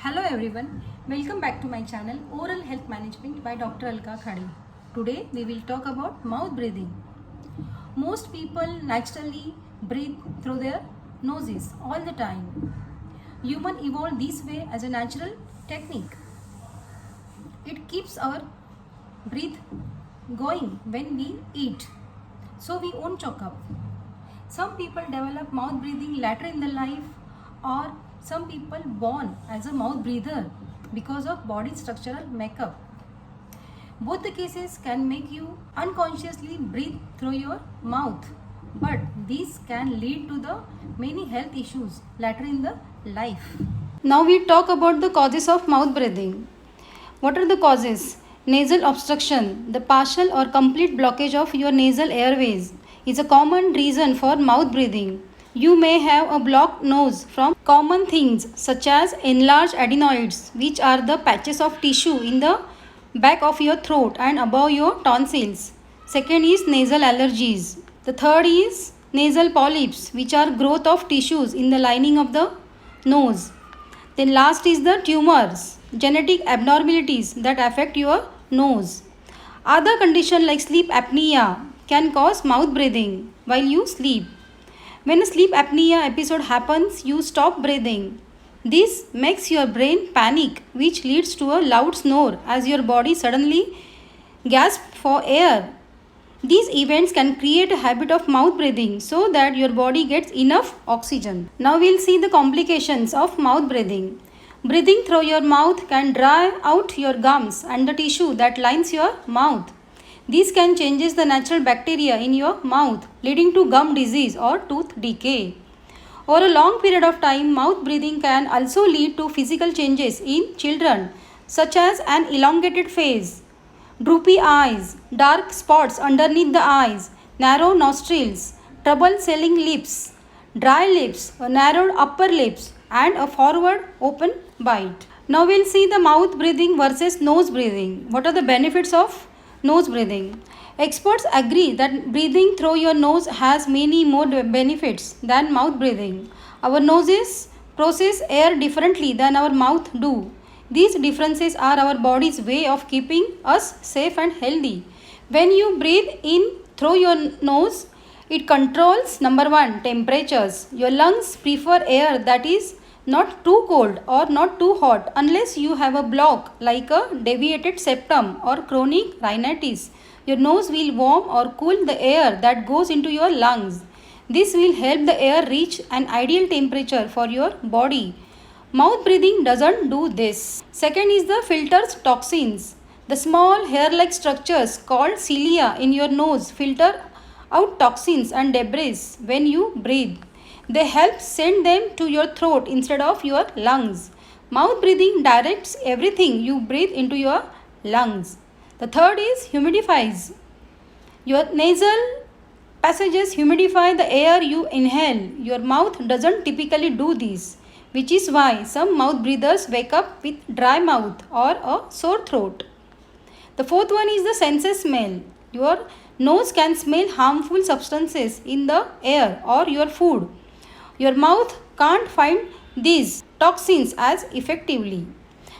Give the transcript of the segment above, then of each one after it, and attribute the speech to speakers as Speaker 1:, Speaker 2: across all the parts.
Speaker 1: Hello everyone, welcome back to my channel Oral Health Management by Dr. Alka Khade. Today we will talk about mouth breathing. Most people naturally breathe through their noses all the time. Human evolved this way as a natural technique. It keeps our breath going when we eat, so we won't choke up. Some people develop mouth breathing later in their life, or some people born as a mouth breather because of body structural makeup. Both the cases can make you unconsciously breathe through your mouth, but this can lead to the many health issues later in the life.
Speaker 2: Now we talk about the causes of mouth breathing. What are the causes? Nasal obstruction, the partial or complete blockage of your nasal airways, is a common reason for mouth breathing. You may have a blocked nose from common things such as enlarged adenoids, which are the patches of tissue in the back of your throat and above your tonsils. Second is nasal allergies. The third is nasal polyps, which are growth of tissues in the lining of the nose. Then last is the tumors, genetic abnormalities that affect your nose. Other conditions like sleep apnea can cause mouth breathing while you sleep. When a sleep apnea episode happens, you stop breathing. This makes your brain panic, which leads to a loud snore as your body suddenly gasps for air. These events can create a habit of mouth breathing so that your body gets enough oxygen. Now we'll see the complications of mouth breathing. Breathing through your mouth can dry out your gums and the tissue that lines your mouth. These can change the natural bacteria in your mouth, leading to gum disease or tooth decay. Over a long period of time, mouth breathing can also lead to physical changes in children, such as an elongated face, droopy eyes, dark spots underneath the eyes, narrow nostrils, trouble selling lips, dry lips, a narrowed upper lips, and a forward open bite. Now we'll see the mouth breathing versus nose breathing. What are the benefits of nose breathing? Experts agree that breathing through your nose has many more benefits than mouth breathing. Our noses process air differently than our mouth do. These differences are our body's way of keeping us safe and healthy. When you breathe in through your nose, it controls number 1 temperatures. Your lungs prefer air that is not too cold or not too hot unless you have a block like a deviated septum or chronic rhinitis. Your nose will warm or cool the air that goes into your lungs. This will help the air reach an ideal temperature for your body. Mouth breathing doesn't do this. Second is the filters toxins. The small hair-like structures called cilia in your nose filter out toxins and debris when you breathe. They help send them to your throat instead of your lungs. Mouth breathing directs everything you breathe into your lungs. The third is humidifies. Your nasal passages humidify the air you inhale. Your mouth doesn't typically do this, which is why some mouth breathers wake up with dry mouth or a sore throat. The fourth one is the sense smell. Your nose can smell harmful substances in the air or your food. Your mouth can't find these toxins as effectively.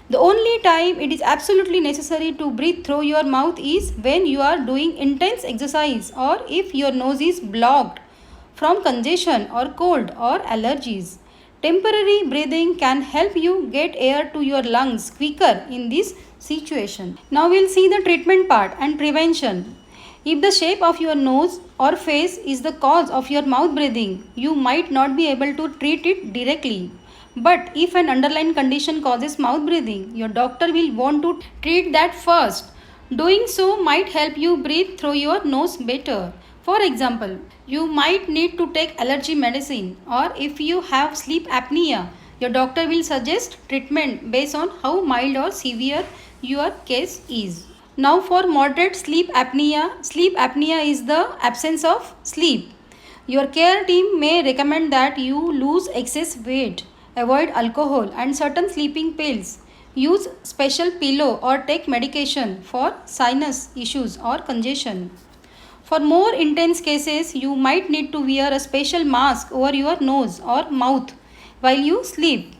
Speaker 2: The only time it is absolutely necessary to breathe through your mouth is when you are doing intense exercise or if your nose is blocked from congestion or cold or allergies. Temporary breathing can help you get air to your lungs quicker in this situation. Now we'll see the treatment part and prevention. If the shape of your nose or face is the cause of your mouth breathing, you might not be able to treat it directly. But if an underlying condition causes mouth breathing, your doctor will want to treat that first. Doing so might help you breathe through your nose better. For example, you might need to take allergy medicine, or if you have sleep apnea, your doctor will suggest treatment based on how mild or severe your case is. Now for moderate sleep apnea is the absence of sleep. Your care team may recommend that you lose excess weight, avoid alcohol and certain sleeping pills, use special pillow or take medication for sinus issues or congestion. For more intense cases, you might need to wear a special mask over your nose or mouth while you sleep.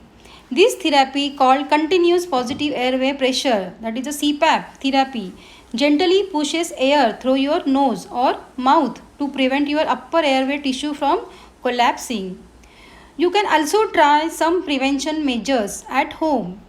Speaker 2: This therapy called continuous positive airway pressure, that is a CPAP therapy, gently pushes air through your nose or mouth to prevent your upper airway tissue from collapsing. You can also try some prevention measures at home.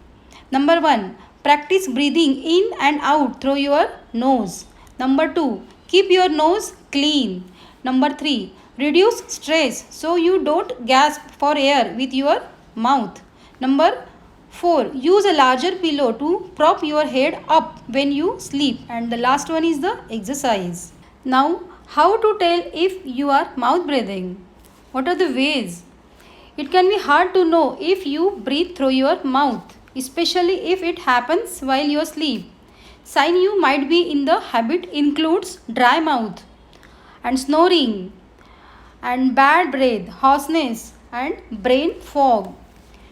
Speaker 2: Number 1, practice breathing in and out through your nose. Number 2, keep your nose clean. Number 3, reduce stress so you don't gasp for air with your mouth. Number 4, use a larger pillow to prop your head up when you sleep. And the last one is the exercise. Now, how to tell if you are mouth breathing? What are the ways? It can be hard to know if you breathe through your mouth, especially if it happens while you sleep. Sign you might be in the habit includes dry mouth and snoring and bad breath, hoarseness and brain fog,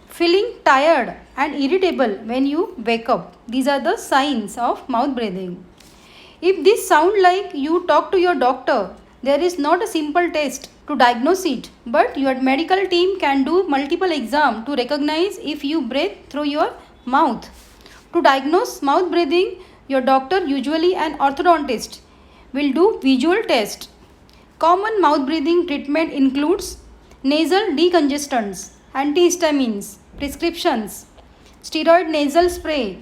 Speaker 2: feeling tired and irritable when you wake up. These are the signs of mouth breathing. If this sound like you talk to your doctor, there is not a simple test to diagnose it, but your medical team can do multiple exams to recognize if you breathe through your mouth. To diagnose mouth breathing, your doctor, usually an orthodontist, will do visual test. Common mouth breathing treatment includes nasal decongestants, antihistamines, prescriptions, steroid nasal spray,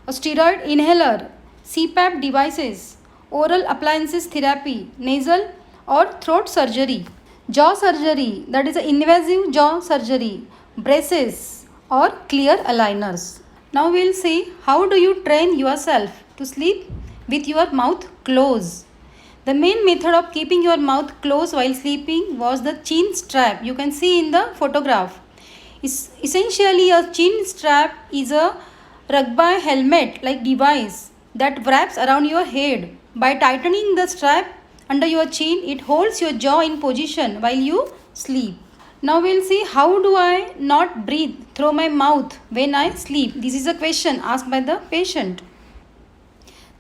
Speaker 2: a steroid inhaler, CPAP devices, oral appliances therapy, nasal or throat surgery, jaw surgery, that is an invasive jaw surgery, braces or clear aligners. Now we will see how do you train yourself to sleep with your mouth closed. The main method of keeping your mouth closed while sleeping was the chin strap. You can see in the photograph. Essentially, a chin strap is a rugby helmet like device that wraps around your head. By tightening the strap under your chin, it holds your jaw in position while you sleep. Now we'll see how do I not breathe through my mouth when I sleep. This is a question asked by the patient.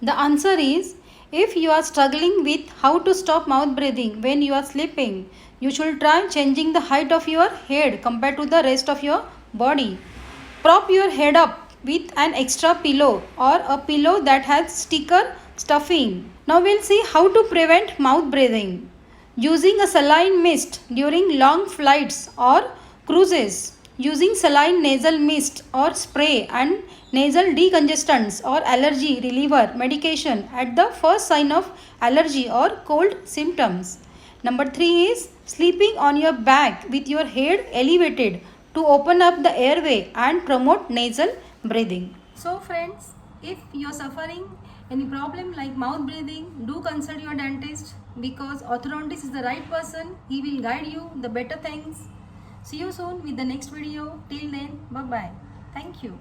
Speaker 2: The answer is, if you are struggling with how to stop mouth breathing when you are sleeping, you should try changing the height of your head compared to the rest of your body. Prop your head up with an extra pillow or a pillow that has sticker stuffing. Now we'll see how to prevent mouth breathing. Using a saline mist during long flights or cruises. Using saline nasal mist or spray and nasal decongestants or allergy reliever medication at the first sign of allergy or cold symptoms. Number 3 is sleeping on your back with your head elevated to open up the airway and promote nasal breathing.
Speaker 1: So friends, if you are suffering any problem like mouth breathing, do consult your dentist because orthodontist is the right person. He will guide you the better things. See you soon with the next video. Till then, bye bye. Thank you.